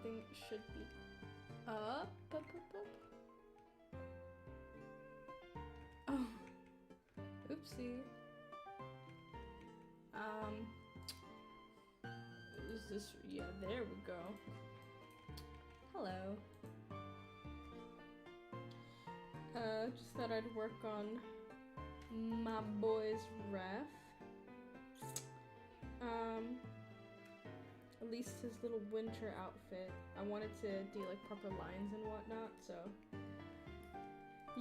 everything should be up. Oh, oopsie. Is this? Yeah, there we go. Hello. Just thought I'd work on my boy's ref. At least his little winter outfit. I wanted to do like proper lines and whatnot, so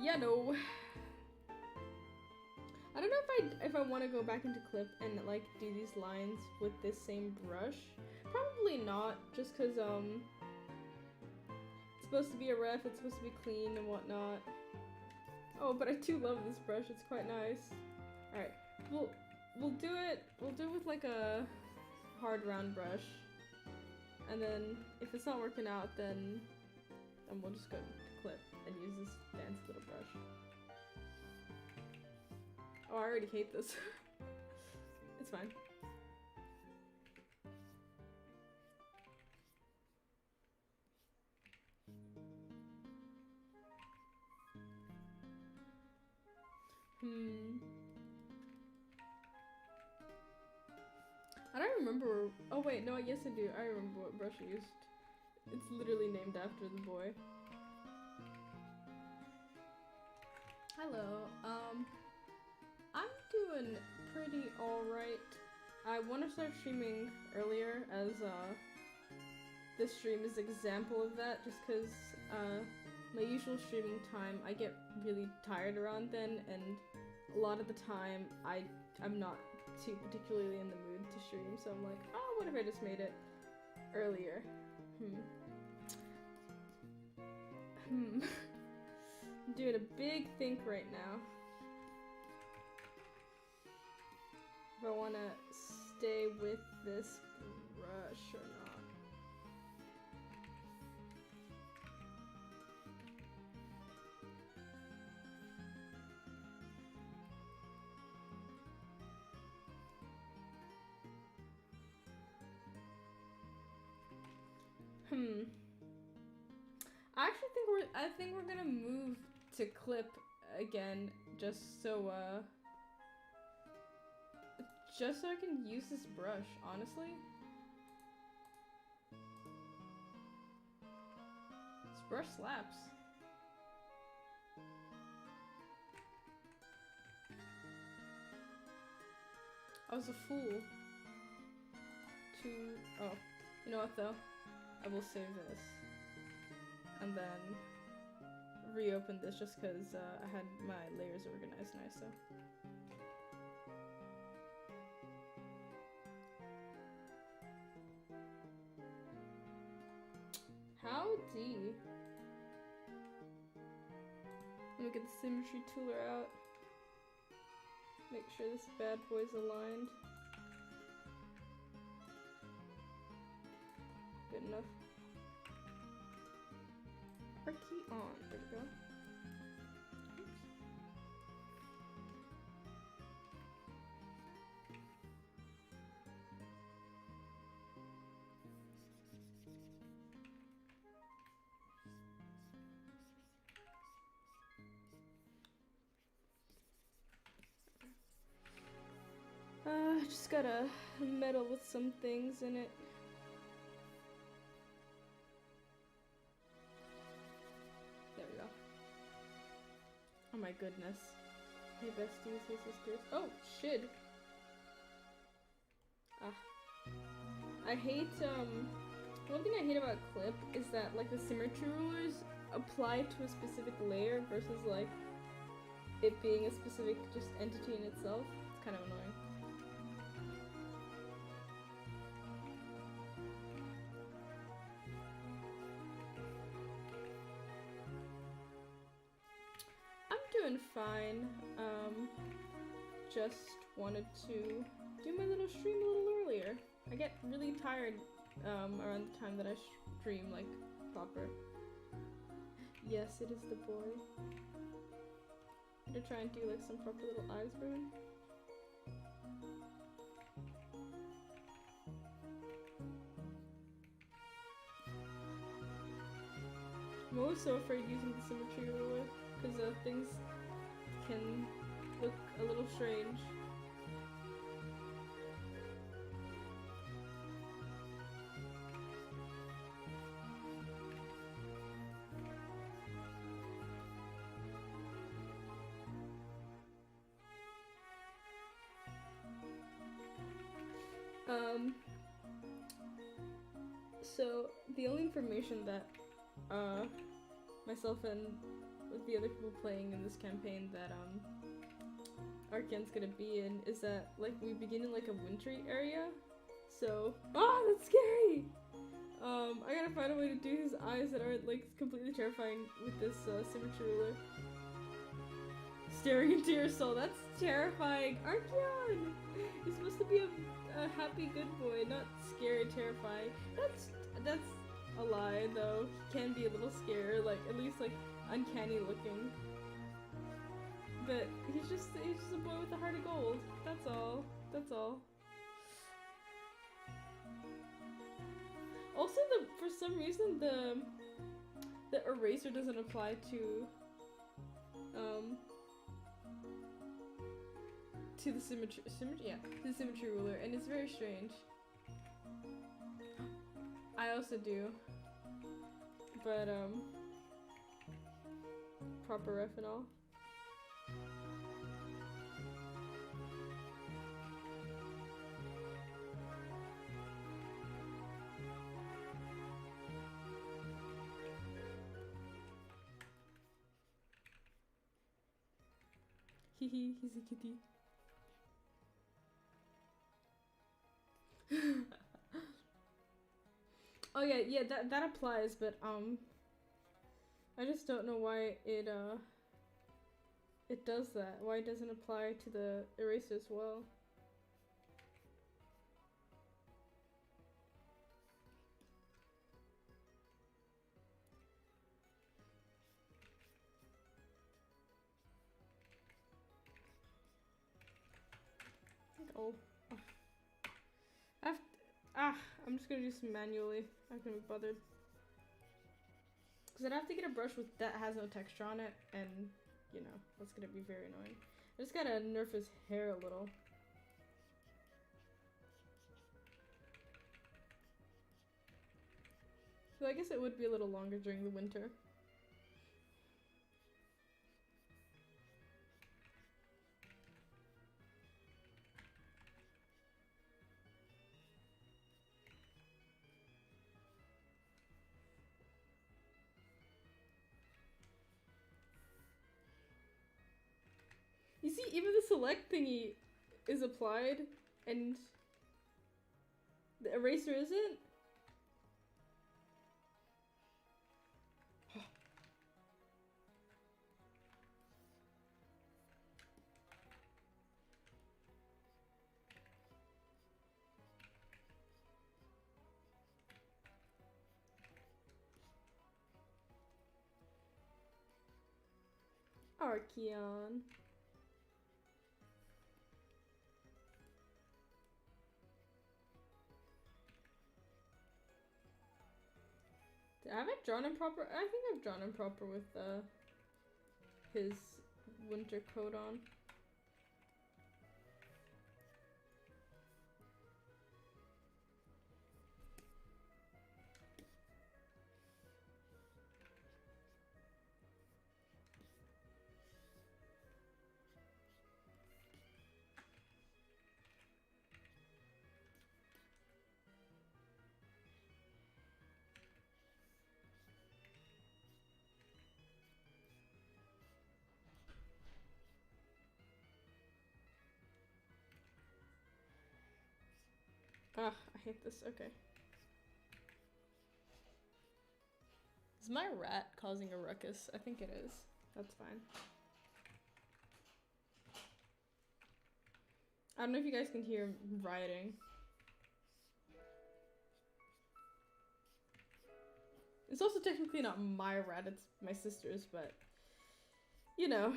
yeah, no. I don't know if I want to go back into clip and like do these lines with this same brush. Probably not, just cause it's supposed to be a ref, it's supposed to be clean and whatnot. Oh, but I do love this brush, it's quite nice. Alright, we'll do it with like a hard round brush. And then if it's not working out, then we'll just go to clip and use this fancy little brush. Oh, I already hate this. It's fine. I don't remember. Oh wait, no, yes I do. I remember what brush I used. It's literally named after the boy. Hello. I'm doing pretty alright. I want to start streaming earlier, as this stream is an example of that, just because my usual streaming time, I get really tired around then, and a lot of the time I'm not too particularly in the mood to stream, so I'm like, oh, what if I just made it earlier? I'm doing a big think right now. If I want to stay with this brush or not. I think we're gonna move to clip again, just so I can use this brush, honestly. This brush slaps. I was a fool to... Oh, you know what though? I will save this. And then reopen this just because I had my layers organized nice, so. Howdy. Let me get the symmetry tooler out. Make sure this bad boy's aligned. Good enough. Archeon. There we go. Just gotta meddle with some things in it. There we go. Oh my goodness. Hey besties, hey sisters. Oh, shit. I hate, one thing I hate about clip is that, like, the symmetry rulers apply to a specific layer versus, like, it being a specific just entity in itself. It's kind of annoying. Doing fine. Just wanted to do my little stream a little earlier. I get really tired around the time that I stream, like, proper. Yes, it is the boy. I'm gonna try and do like some proper little eyes for him. I'm always so afraid using the symmetry ruler, because things can look a little strange. So the only information that myself and with the other people playing in this campaign that Archeon's gonna be in is that like we begin in like a wintry area. So that's scary! I gotta find a way to do his eyes that aren't like completely terrifying with this symmetry ruler. Staring into your soul, that's terrifying! Archeon! You're supposed to be a happy good boy, not scary, terrifying. That's a lie, though. He can be a little scary, like at least like uncanny looking. But he's just a boy with a heart of gold. That's all. That's all. Also, for some reason the eraser doesn't apply to the symmetry to the symmetry ruler, and it's very strange. I also do, but proper ref and all. Hehe, he's a kitty. Oh yeah, that applies, but I just don't know why it does that. Why it doesn't apply to the eraser as well. Oh. I'm just gonna do this manually. I'm not gonna be bothered. Because I'd have to get a brush with that has no texture on it, and, you know, that's gonna be very annoying. I just gotta nerf his hair a little. So I guess it would be a little longer during the winter. You see, even the select thingy is applied, and the eraser isn't? Archeon. Have I drawn him proper? I think I've drawn him proper with his winter coat on. I hate this. Okay. Is my rat causing a ruckus? I think it is. That's fine. I don't know if you guys can hear him rioting. It's also technically not my rat, it's my sister's, but you know.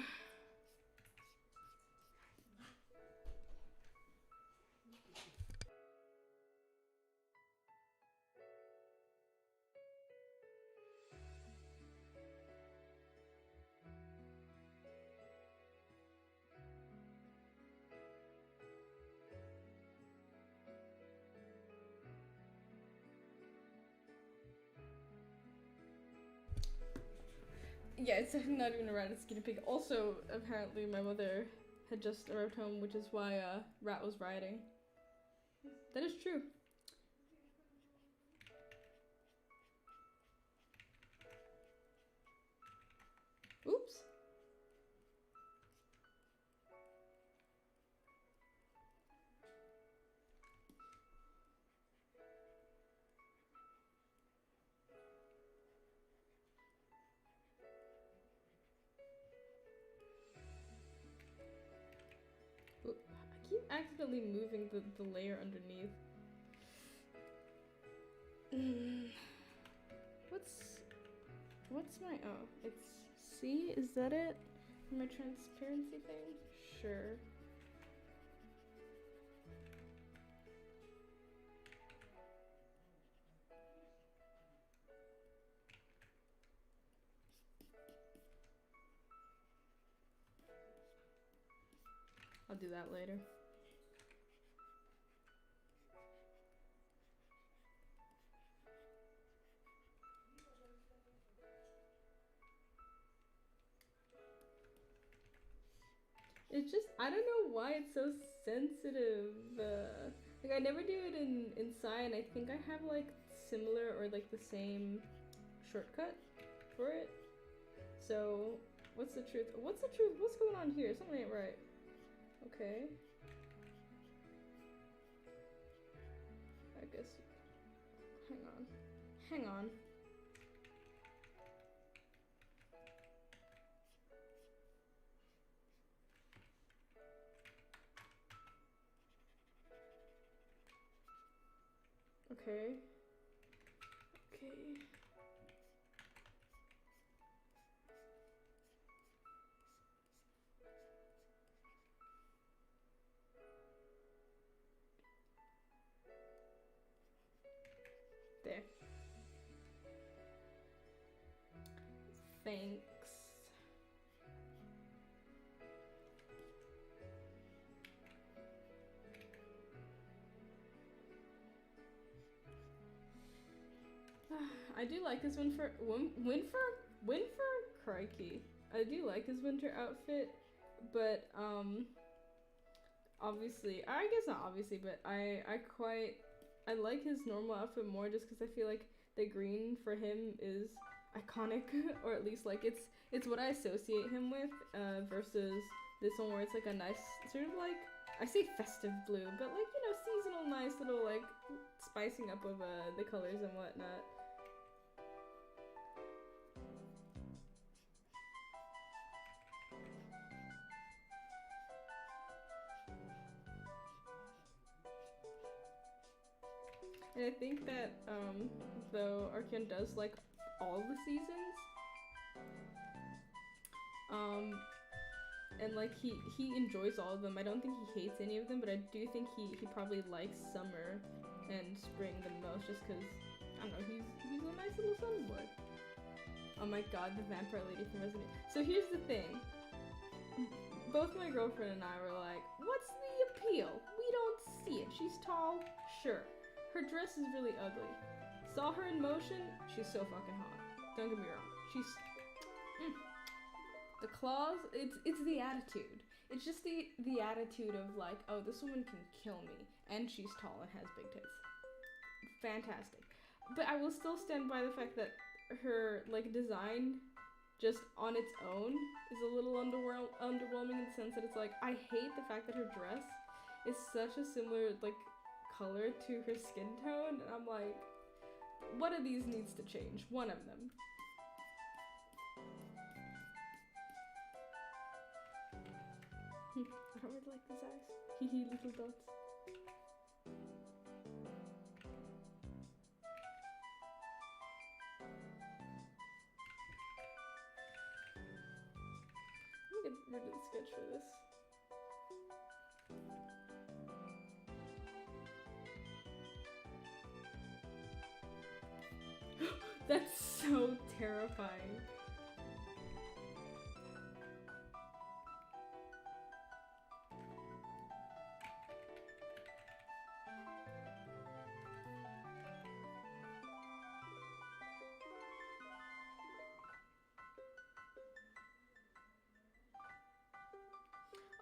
Yeah, it's not even a rat, it's a guinea pig. Also, apparently my mother had just arrived home, which is why Rat was rioting. That is true. Oops. Oop. I keep accidentally moving the layer underneath. What's my, oh, it's C, is that it? My transparency thing? Sure. I'll do that later. It's just, I don't know why it's so sensitive. Like, I never do it in Psy, and I think I have, like, similar or, like, the same shortcut for it. So, what's the truth? What's the truth? What's going on here? Something ain't right. Okay. I guess. Hang on. Hang on. Okay. Okay. There. Thanks. I do like his Winfer, crikey. I do like his winter outfit, but obviously, I guess not obviously, but I like his normal outfit more just because I feel like the green for him is iconic, or at least like it's what I associate him with, versus this one where it's like a nice sort of like, I say festive blue, but like, you know, seasonal nice little like spicing up of the colors and whatnot. And I think that though Archeon does like all the seasons, and like he enjoys all of them. I don't think he hates any of them, but I do think he probably likes summer and spring the most, just because I don't know, he's a nice little sun boy. Oh my god, the vampire lady from Resident Evil. So here's the thing. Both my girlfriend and I were like, what's the appeal? We don't see it. She's tall, sure. Her dress is really ugly. Saw her in motion, she's so fucking hot. Don't get me wrong. She's the claws, it's the attitude. It's just the attitude of like, oh, this woman can kill me, and she's tall and has big tits. Fantastic. But I will still stand by the fact that her like design just on its own is a little underwhelming in the sense that it's like, I hate the fact that her dress is such a similar like color to her skin tone, and I'm like, one of these needs to change. One of them. I don't really like these eyes. Hee little dots. I'm gonna get rid of the sketch for this. That's so terrifying.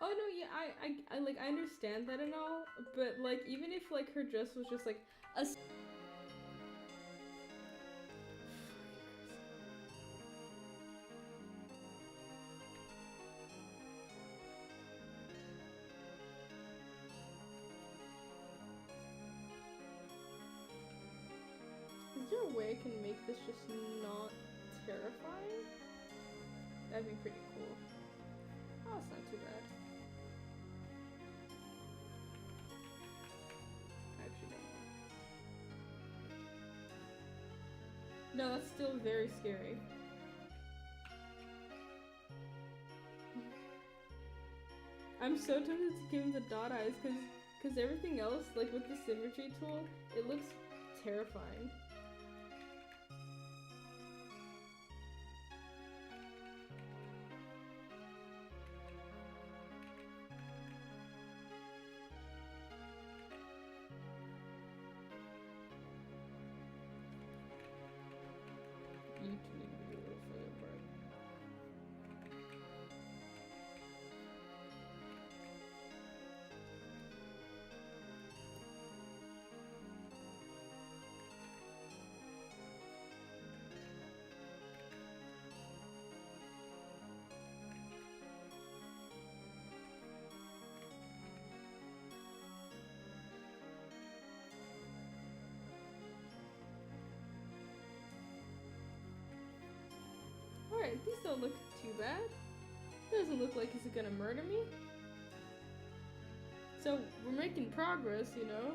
Oh no, yeah, I like I understand that and all, but like even if like her dress was just like a Is there a way I can make this just not terrifying? That'd be pretty cool. Oh, it's not too bad. Actually, no. No, that's still very scary. I'm so tempted to give him the dot eyes because everything else, like with the symmetry tool, it looks terrifying. You two need to be a little further apart. Alright, these don't look too bad. Doesn't look like he's gonna murder me. So we're making progress, you know?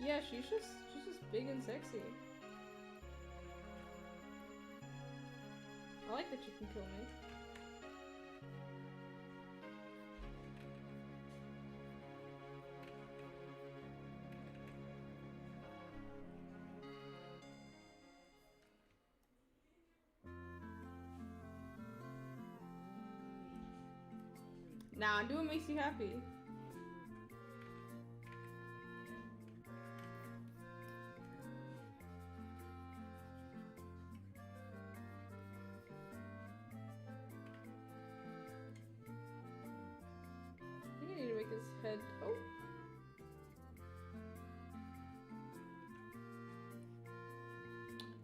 Yeah, she's just big and sexy. I like that you can kill me. Nah, do what makes you happy. I think I need to make his head. Oh.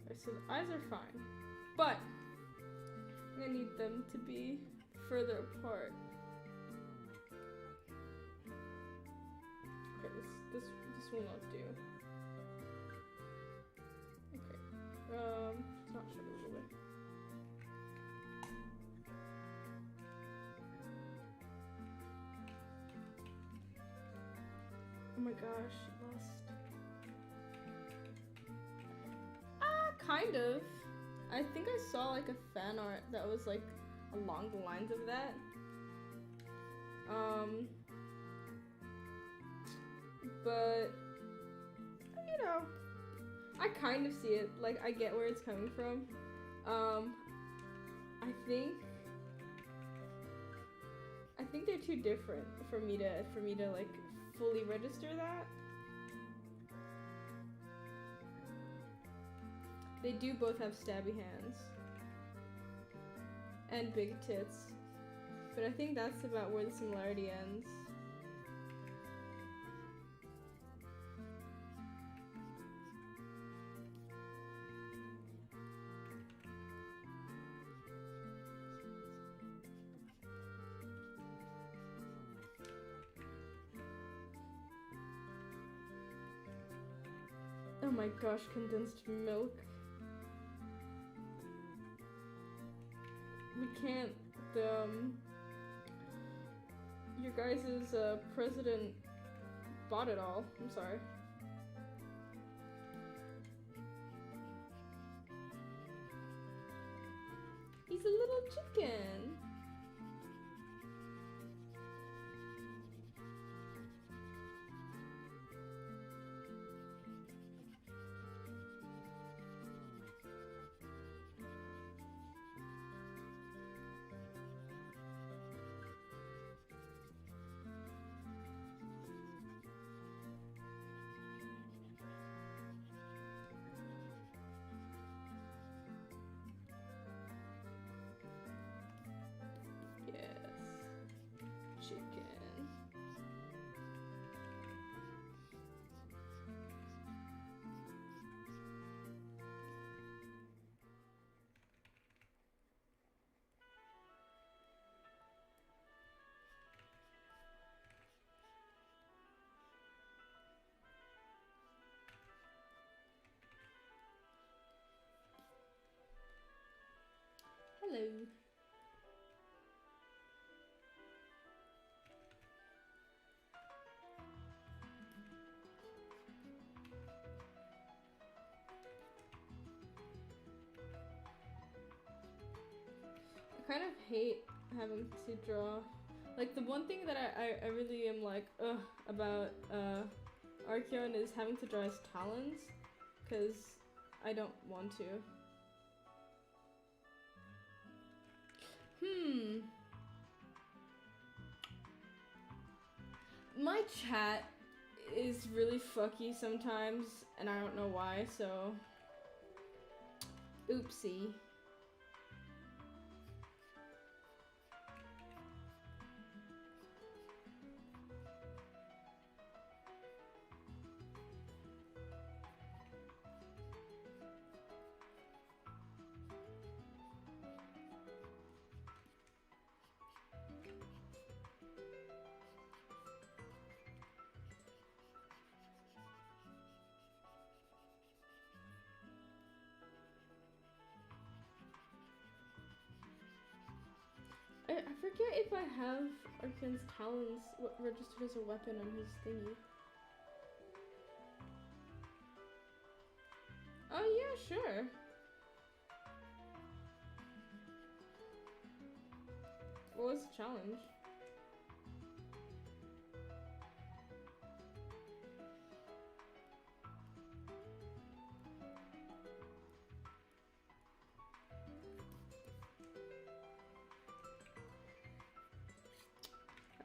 Alright, so the eyes are fine. But I'm gonna need them to be further apart. Okay, this will not do. Okay. It's not shut a little bit. Oh my gosh, lost. Kind of. I think I saw like a fan art that was like along the lines of that. But you know, I kind of see it. Like I get where it's coming from. I think they're too different for me to like fully register that. They do both have stabby hands and big tits, but I think that's about where the similarity ends. Oh my gosh, condensed milk. We can't, your guys' president bought it all. I'm sorry. He's a little chicken. hate having to draw. Like, the one thing that I really am like, ugh, about Archeon is having to draw his talons, because I don't want to. My chat is really fucky sometimes, and I don't know why, so... Oopsie. I forget if I have Archeon's talons registered as a weapon on his thingy. Oh yeah, sure. What was the challenge?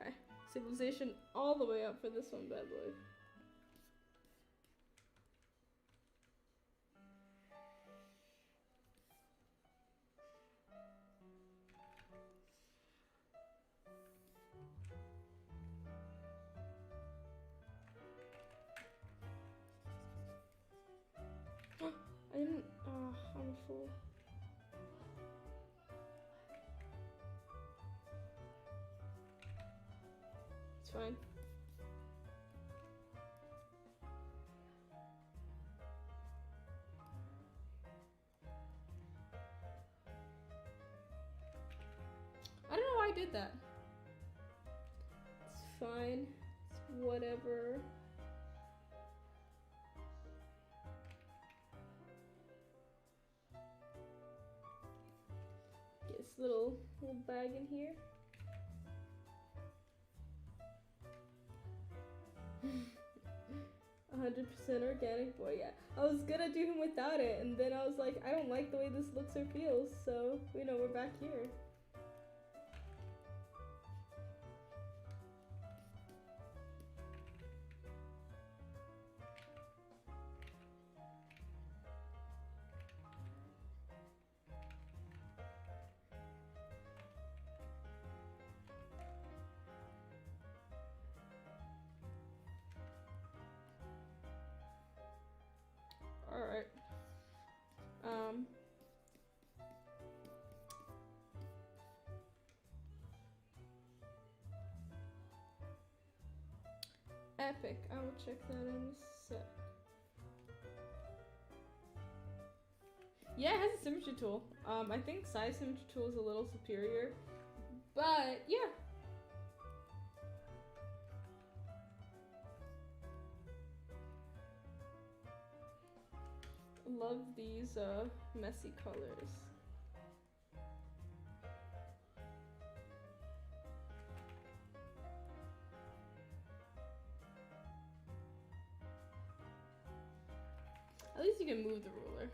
Okay, civilization all the way up for this one, bad boy. I didn't. I'm a fool. It's fine. I don't know why I did that. It's fine. It's whatever. Get this little bag in here. 100% organic, boy, yeah. I was gonna do him without it, and then I was like, I don't like the way this looks or feels, so, you know, we're back here. Alright. Epic. I will check that in a sec. Yeah, it has a symmetry tool. I think size symmetry tool is a little superior, but yeah. Love these messy colors. At least you can move the ruler.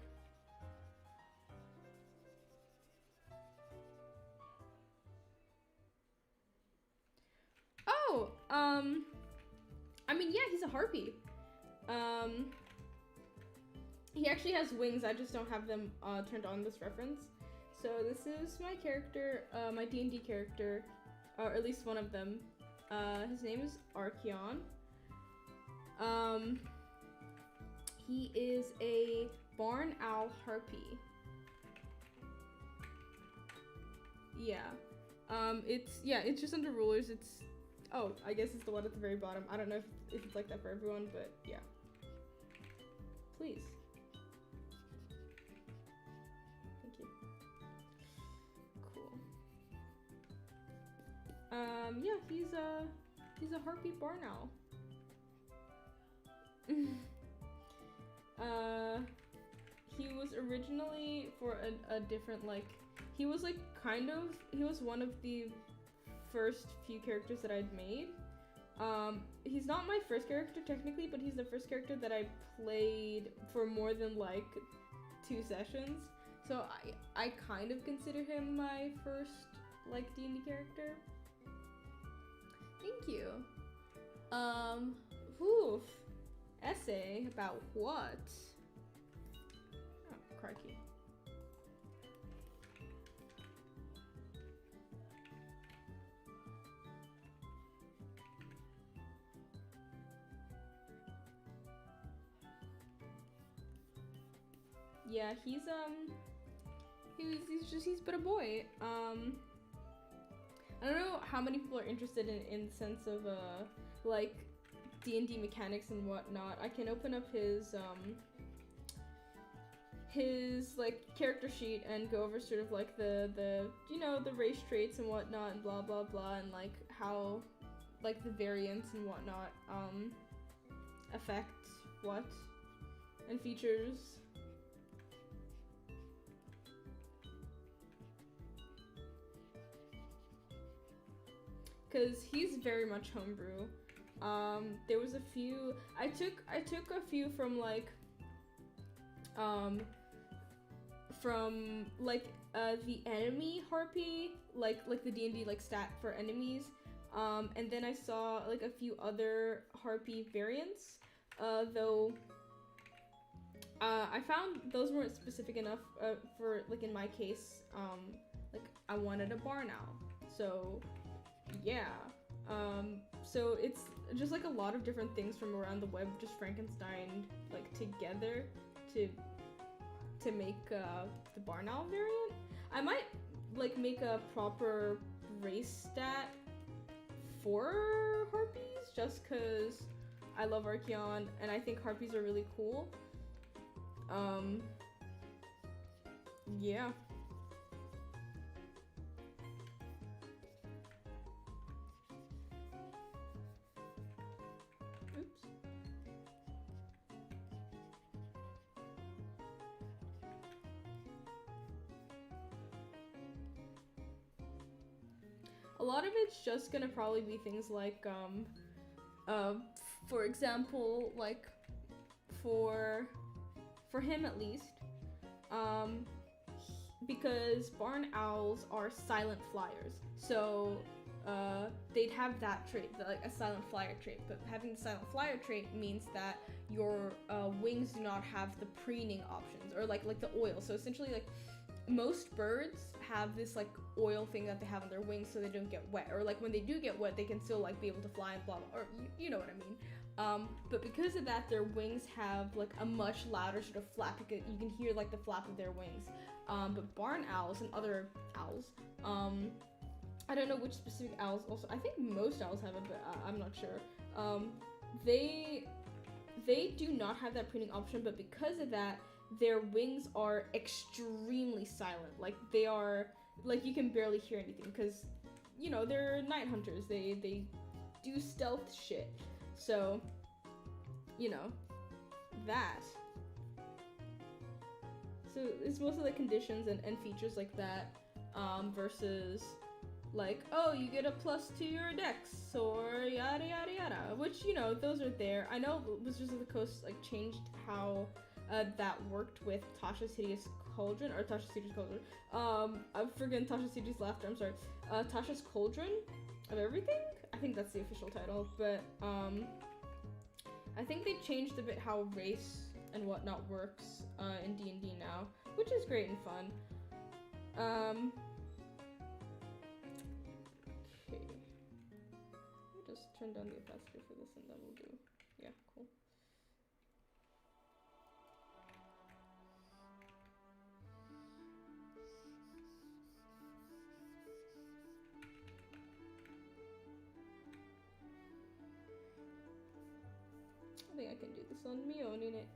Oh, I mean, yeah, he's a harpy. He actually has wings, I just don't have them turned on this reference. So this is my character, my D&D character, or at least one of them. His name is Archeon. He is a barn owl harpy. Yeah. It's just under rulers. Oh, I guess it's the one at the very bottom. I don't know if it's like that for everyone, but yeah. Please. Thank you. Cool. Yeah, he's a harpy barn owl. He was originally for a different, like, he was like he was one of the first few characters that I'd made. He's not my first character technically, but he's the first character that I played for more than like 2 sessions. So I kind of consider him my first like D&D character. Thank you. Oof. Essay about what? Oh, crikey. Yeah, he's but a boy. I don't know how many people are interested in the sense of like D&D mechanics and whatnot. I can open up his like character sheet and go over sort of like the you know, the race traits and whatnot and blah blah blah, and like how like the variants and whatnot affect what and features. Cause he's very much homebrew. There was a few I took a few from like the enemy harpy, like the D&D like stat for enemies. And then I saw like a few other harpy variants. Though I found those weren't specific enough for like in my case. Like I wanted a barn owl. So yeah. So it's just like a lot of different things from around the web, just Frankenstein like together to make the barn owl variant. I might like make a proper race stat for harpies just cause I love Archeon and I think harpies are really cool. Yeah. A lot of it's just gonna probably be things like, for example, like, for him at least, because barn owls are silent flyers, so they'd have that trait, like a silent flyer trait, but having the silent flyer trait means that your wings do not have the preening options, or like the oil, so essentially like, most birds have this like oil thing that they have on their wings so they don't get wet, or like when they do get wet they can still like be able to fly and blah blah, or you know what I mean. But because of that their wings have like a much louder sort of flap, you can hear like the flap of their wings. But barn owls and other owls, I don't know which specific owls also, I think most owls have it, but I'm not sure. They do not have that preening option, but because of that their wings are extremely silent. Like they are, like you can barely hear anything because, you know, they're night hunters. They do stealth shit. So, you know, that. So it's mostly like conditions and features like that, versus like, oh, you get a plus to your dex or yada yada yada, which, you know, those are there. I know Wizards of the Coast like changed how that worked with Tasha's Hideous Cauldron, or Tasha's Hideous Cauldron. I'm forgetting Tasha's Hideous Laughter, I'm sorry. Tasha's Cauldron of Everything? I think that's the official title, but I think they changed a bit how race and whatnot works in D&D now, which is great and fun. Okay. Let me just turn down the opacity for this and then we'll do, yeah, cool. I think I can do this on me owning it.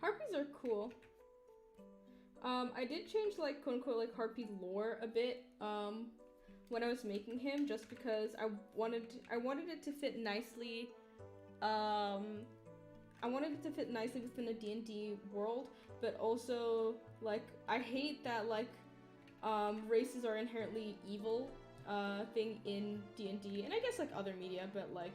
Harpies are cool. I did change like quote unquote like harpy lore a bit when I was making him, just because I wanted it to fit nicely. I wanted it to fit nicely within a D&D world, but also like I hate that like races are inherently evil thing in D&D, and I guess like other media, but like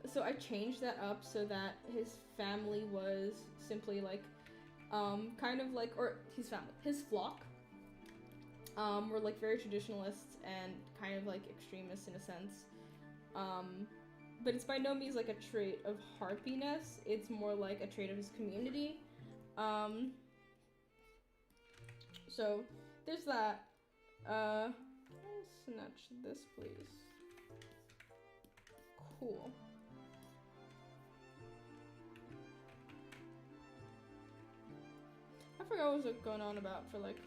so I changed that up so that his family was simply like kind of like, or his flock were like very traditionalists and kind of like extremists in a sense. But it's by no means like a trait of harpiness, it's more like a trait of his community. So there's that. Snatch this, please. Cool. I forgot what was going on about for like,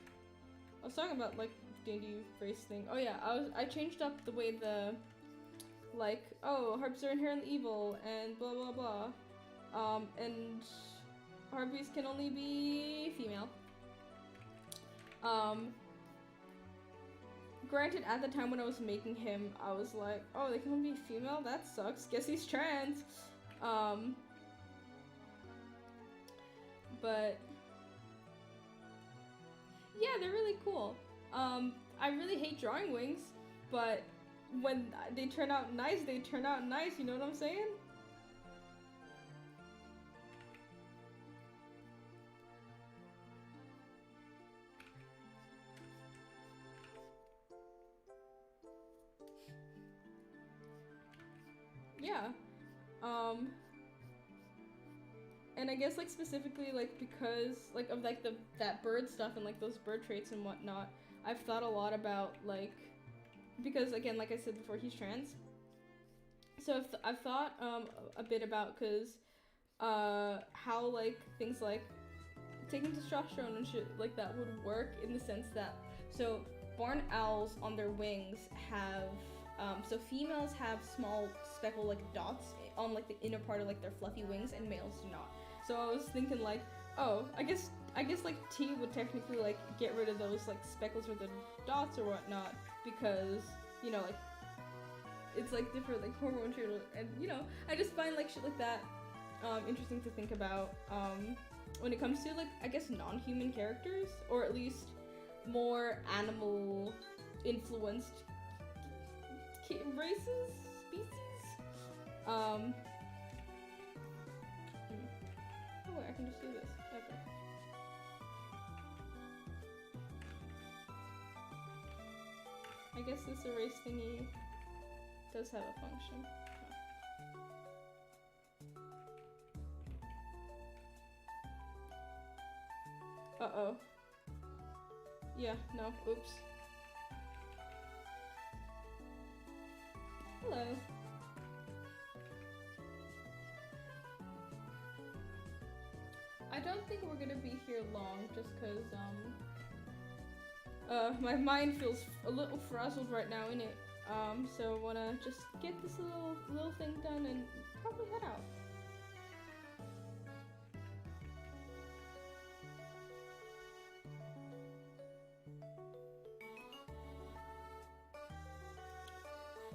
I was talking about like D&D race thing. Oh yeah, I changed up the way the like, oh, harpies are inherently evil and blah blah blah. And harpies can only be female. Granted, at the time when I was making him, I was like, oh, they can only be female? That sucks. Guess he's trans. But yeah, they're really cool. I really hate drawing wings, but when they turn out nice, they turn out nice, you know what I'm saying? Yeah. And I guess like specifically like because like of like that bird stuff and like those bird traits and whatnot, I've thought a lot about like, because again, like I said before, he's trans. So I've thought a bit about how like things like taking testosterone and shit like that would work, in the sense that, so barn owls on their wings have so females have small speckled like dots on like the inner part of like their fluffy wings, and males do not. So I was thinking like, oh, I guess like T would technically like get rid of those like speckles or the dots or whatnot, because you know like it's like different like hormone shit, and you know I just find like shit like that interesting to think about when it comes to like I guess non-human characters, or at least more animal influenced races, species. Oh wait, I can just do this. Okay. I guess this erase thingy does have a function. Uh-oh. Yeah, no, oops. Hello. I don't think we're gonna be here long, just cause my mind feels a little frazzled right now, innit? So wanna just get this little thing done and probably head out.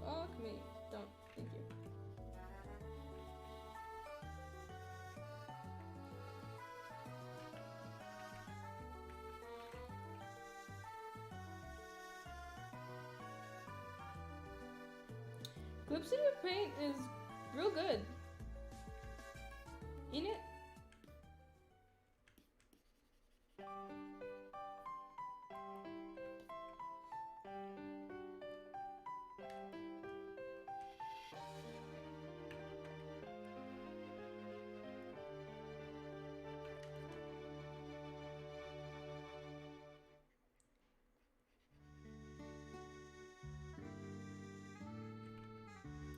Fuck me. Don't. Thank you. Clip Studio Paint is real good. Ain't it?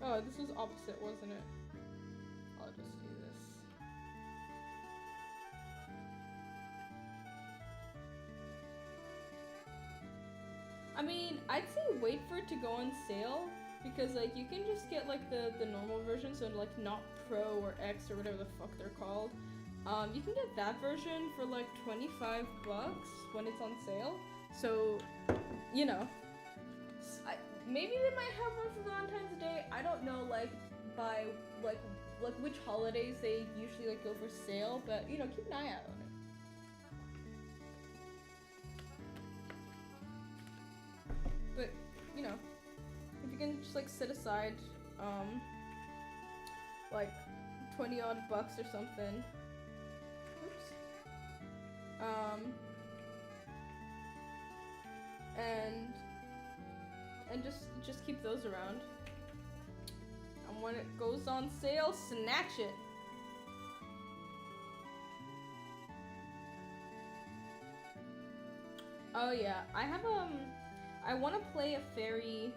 Oh, this was opposite, wasn't it? I'll just do this. I mean, I'd say wait for it to go on sale, because like you can just get like the normal version, so like not Pro or X or whatever the fuck they're called. You can get that version for like $25 when it's on sale. So, you know, maybe they might have one for Valentine's Day. I don't know, like by like which holidays they usually like go for sale, but you know, keep an eye out on it. But you know, if you can just like set aside like 20 odd bucks or something. Oops. And just keep those around. And when it goes on sale, snatch it. Oh yeah, I have I want to play a fairy.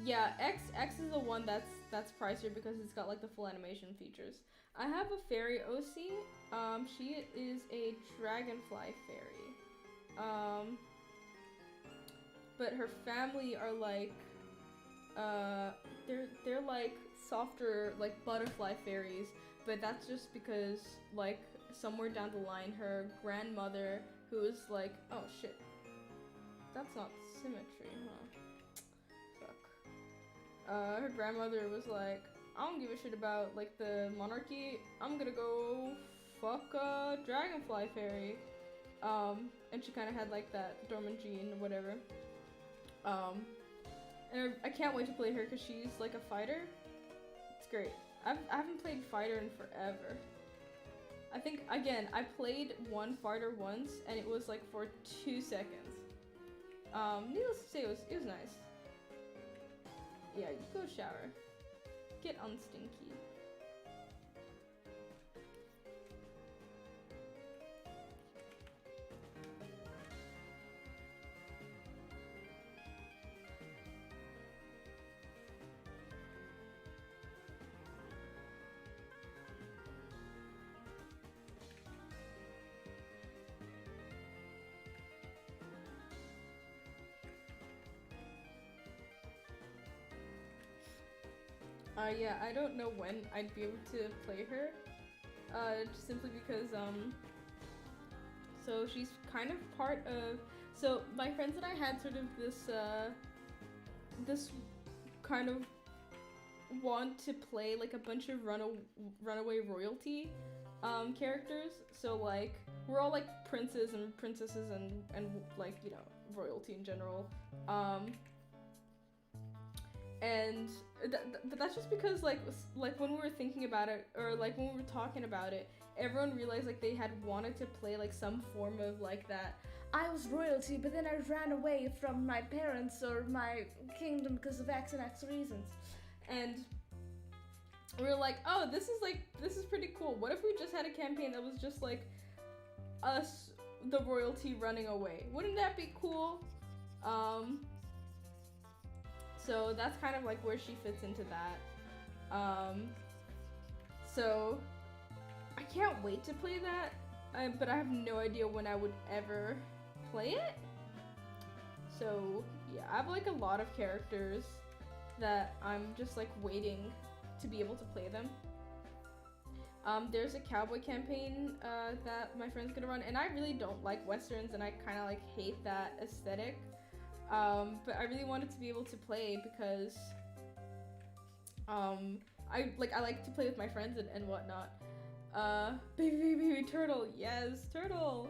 Yeah, X is the one that's pricier because it's got like the full animation features. I have a fairy OC. She is a dragonfly fairy. But her family are like, they're like softer, like butterfly fairies. But that's just because like somewhere down the line, her grandmother, who is like, oh shit, that's not symmetry, huh? Fuck. Her grandmother was like, I don't give a shit about like the monarchy. I'm gonna go fuck a dragonfly fairy. And she kind of had like that dormant gene or whatever. And I can't wait to play her because she's like a fighter. It's great. I haven't played fighter in forever. I think, again, I played one fighter once and it was like for 2 seconds. Needless to say, it was nice. Yeah, you go shower. Get unstinky. Yeah, I don't know when I'd be able to play her, just simply because, so she's kind of part of, so my friends and I had sort of this kind of want to play, like, a bunch of runaway royalty, characters, so, like, we're all, like, princes and princesses and, like, you know, royalty in general, but that's just because like when we were thinking about it, or like when we were talking about it, everyone realized like they had wanted to play like some form of like that. I was royalty, but then I ran away from my parents or my kingdom because of X and X reasons. And we were like, oh, this is pretty cool. What if we just had a campaign that was just like us, the royalty, running away? Wouldn't that be cool? So that's kind of like where she fits into that. So I can't wait to play that, but I have no idea when I would ever play it. So yeah, I have like a lot of characters that I'm just like waiting to be able to play them. There's a cowboy campaign that my friend's gonna run, and I really don't like westerns, and I kind of like hate that aesthetic. But I really wanted to be able to play because I like to play with my friends and whatnot. Baby turtle, yes, turtle.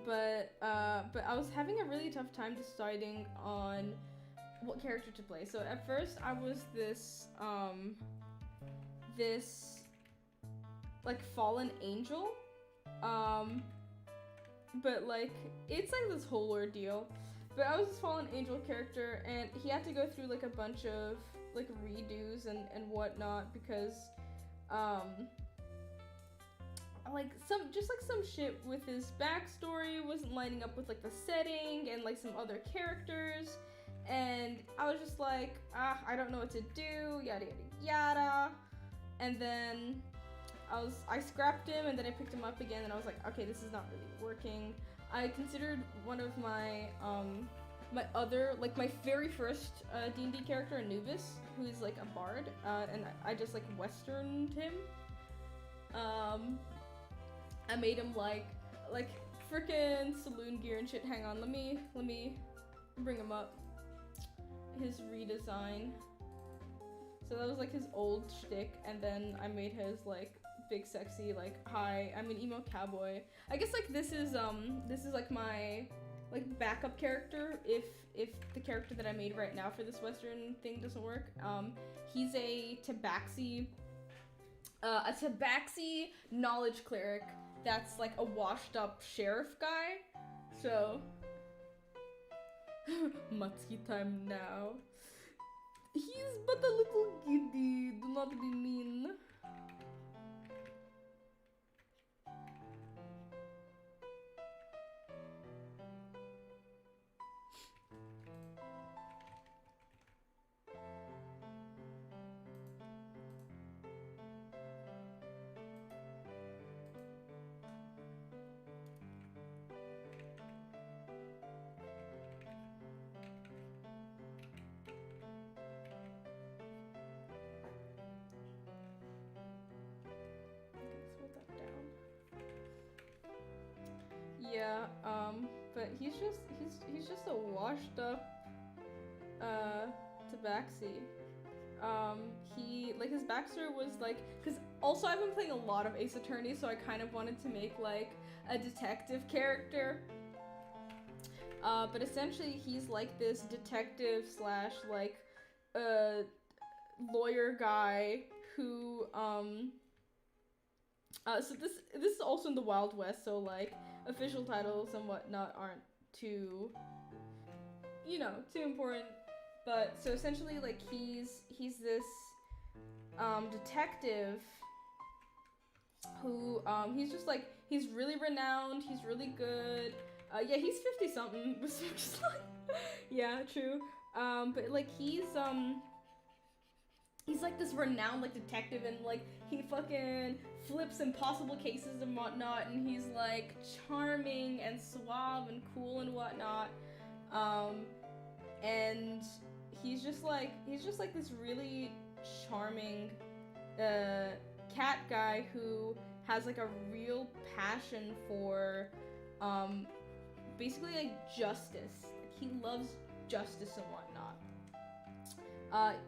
But I was having a really tough time deciding on what character to play. So at first I was this like fallen angel. But like it's like this whole ordeal. But I was this fallen angel character, and he had to go through like a bunch of like redos and whatnot because like some shit with his backstory wasn't lining up with like the setting and like some other characters, and I was just like, I don't know what to do, yada yada yada. And then I scrapped him, and then I picked him up again, and I was like, okay, this is not really working. I considered one of my my very first D&D character, Anubis, who is like a bard, and I just like westerned him. I made him like freaking saloon gear and shit. Hang on, let me bring him up. His redesign. So that was like his old shtick, and then I made his like big sexy like, hi, I'm an emo cowboy. I guess like this is like my like backup character if the character that I made right now for this western thing doesn't work. He's a tabaxi knowledge cleric that's like a washed up sheriff guy. So Matsuki time now. He's but a little giddy, do not be mean. Yeah, but he's just a washed up tabaxi. He like his backstory was like, because also I've been playing a lot of Ace Attorney, so I kind of wanted to make like a detective character. But essentially he's like this detective slash like lawyer guy who so this is also in the Wild West, so like official titles and whatnot aren't too, you know, too important. But so essentially like he's this detective who he's just like, he's really renowned, he's really good. Yeah, he's 50 something, so just like yeah, true. But like he's like this renowned like detective, and like he fucking flips impossible cases and whatnot, and he's like charming and suave and cool and whatnot. And he's just like this really charming cat guy who has like a real passion for basically like justice. He loves justice and whatnot.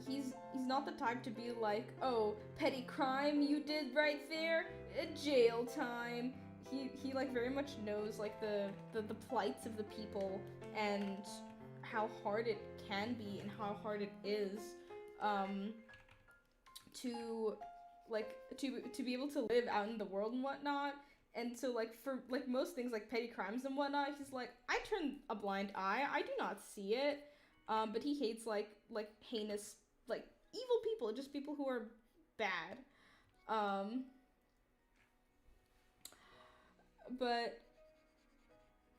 He's not the type to be like, oh, petty crime you did right there, jail time. He like very much knows like the plights of the people and how hard it can be and how hard it is to be able to live out in the world and whatnot. And so like for like most things like petty crimes and whatnot, he's like, I turn a blind eye, I do not see it. But he hates like heinous like evil people, just people who are bad. But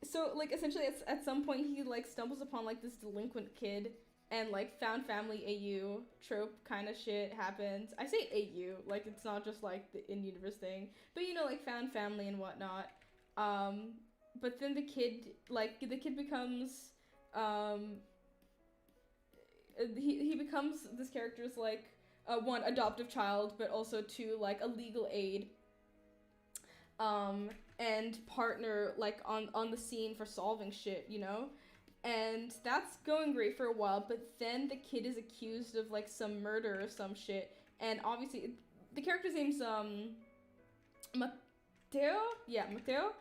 so like essentially at some point he like stumbles upon like this delinquent kid, and like found family AU trope kind of shit happens. I say AU like it's not just like the in-universe thing, but you know, like found family and whatnot. But then the kid becomes he becomes this character's like one, adoptive child, but also two, like a legal aid and partner like on the scene for solving shit, you know. And that's going great for a while, but then the kid is accused of like some murder or some shit, and obviously the character's name's Mateo. Yeah, Mateo.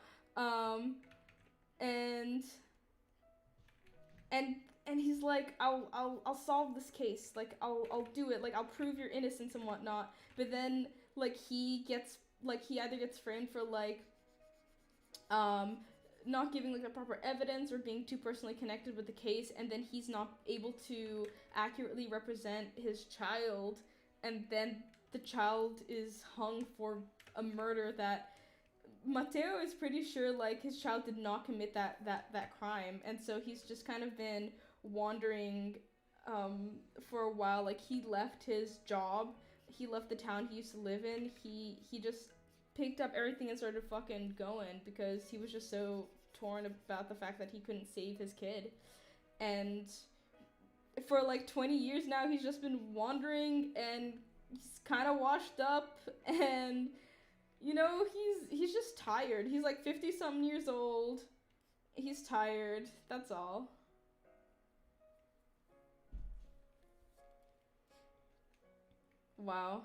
And he's like, I'll solve this case, like I'll do it, like I'll prove your innocence and whatnot. But then like he either gets framed for like not giving like the proper evidence or being too personally connected with the case, and then he's not able to accurately represent his child, and then the child is hung for a murder that Mateo is pretty sure like his child did not commit that crime. And so he's just kind of been wandering for a while. Like he left his job, he left the town he used to live in, he just picked up everything and started fucking going because he was just so torn about the fact that he couldn't save his kid. and for like 20 years now he's just been wandering, and he's kind of washed up, and you know, he's just tired. He's like 50 something years old. He's tired, that's all. Wow.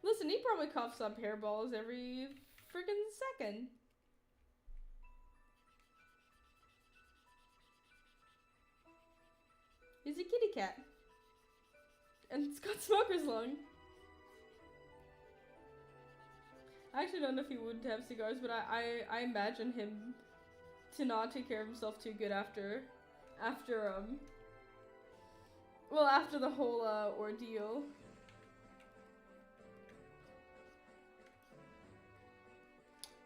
Listen, he probably coughs up hairballs every freaking second. He's a kitty cat. And it's got smoker's lung. I actually don't know if he would have cigars, but I imagine him to not take care of himself too good after the whole ordeal.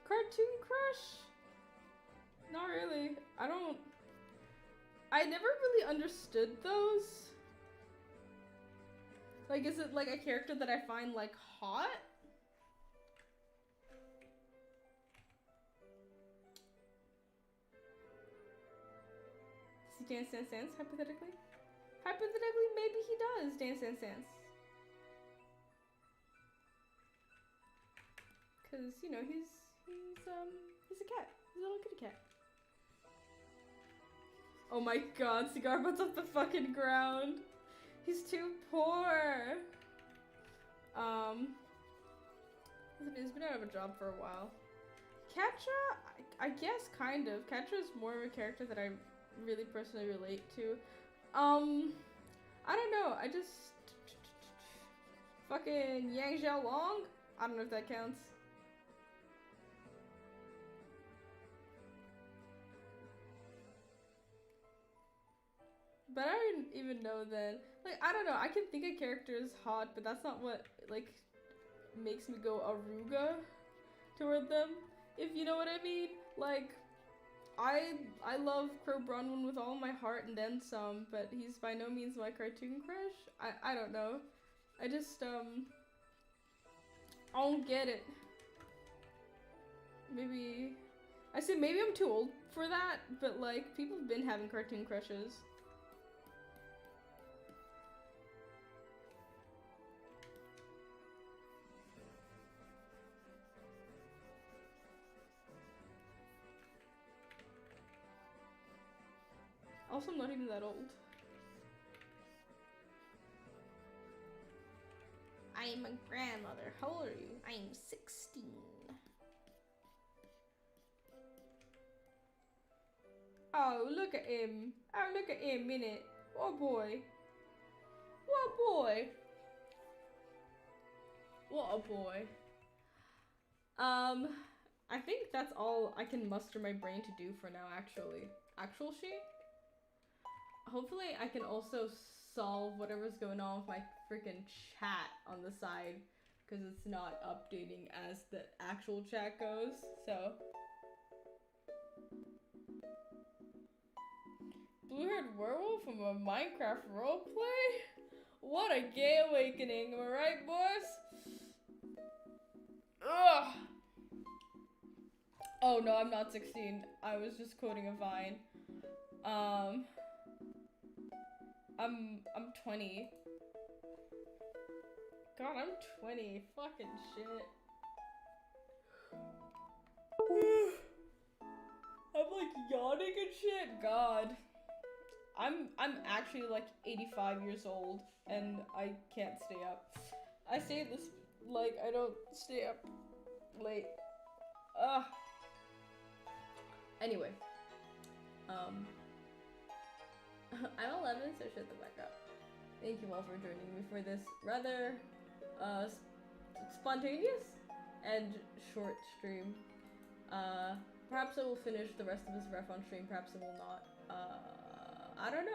Cartoon crush? Not really. I never really understood those. Like, is it like a character that I find like hot? Does he dance Dance Dance, hypothetically? Hypothetically, maybe he does dance Dance Dance. Cause, you know, he's a cat. He's a little kitty cat. Oh my god, cigar butts off the fucking ground. He's too poor. He's been out of a job for a while. Ketcha, I guess kind of. Ketcha is more of a character that I really personally relate to. I don't know, I just fucking Yang Xiaolong? I don't know if that counts. But I didn't even know then. Like, I don't know, I can think a character is hot, but that's not what, like, makes me go Aruga toward them, if you know what I mean. Like, I love Crow Bronwyn with all my heart and then some, but he's by no means my cartoon crush. I don't know. I just, I don't get it. Maybe I'm too old for that, but like, people have been having cartoon crushes. Also, I'm not even that old. I'm a grandmother. How old are you? I'm 16. Oh, look at him. Oh, look at him, innit? What a boy. What a boy. What a boy. I think that's all I can muster my brain to do for now, actually. Actual she? Hopefully I can also solve whatever's going on with my freaking chat on the side, because it's not updating as the actual chat goes, so. Blue-haired werewolf from a Minecraft roleplay? What a gay awakening, am I right, boys? Ugh! Oh no, I'm not 16. I was just quoting a Vine. I'm 20. God, I'm 20. Fucking shit. I'm like yawning and shit. God. I'm actually like 85 years old and I can't stay up. I say this like I don't stay up late. Ugh. Anyway. I'm 11, so shut the fuck up. Thank you all for joining me for this rather spontaneous and short stream. Perhaps I will finish the rest of this ref on stream, perhaps I will not. I don't know.